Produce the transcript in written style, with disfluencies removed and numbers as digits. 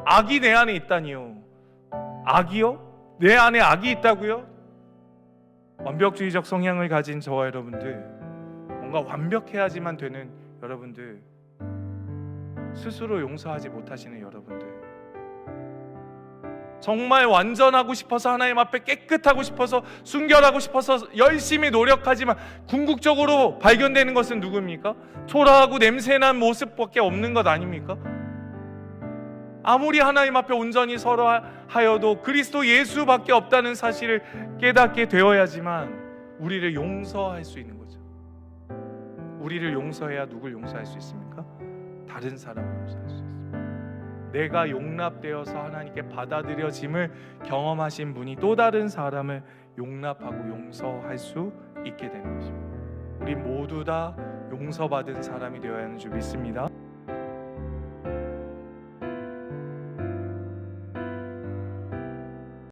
악이 내 안에 있다니요. 악이요? 내 안에 악이 있다고요? 완벽주의적 성향을 가진 저와 여러분들, 뭔가 완벽해야지만 되는 여러분들, 스스로 용서하지 못하시는 여러분들, 정말 완전하고 싶어서, 하나님 앞에 깨끗하고 싶어서, 순결하고 싶어서 열심히 노력하지만 궁극적으로 발견되는 것은 누굽니까? 초라하고 냄새난 모습밖에 없는 것 아닙니까? 아무리 하나님 앞에 온전히 설화하여도 그리스도 예수밖에 없다는 사실을 깨닫게 되어야지만 우리를 용서할 수 있는 거죠. 우리를 용서해야 누굴 용서할 수 있습니까? 다른 사람을 용서할 수 있습니다. 내가 용납되어서 하나님께 받아들여짐을 경험하신 분이 또 다른 사람을 용납하고 용서할 수 있게 되는 것입니다. 우리 모두 다 용서받은 사람이 되어야 하는 줄 믿습니다.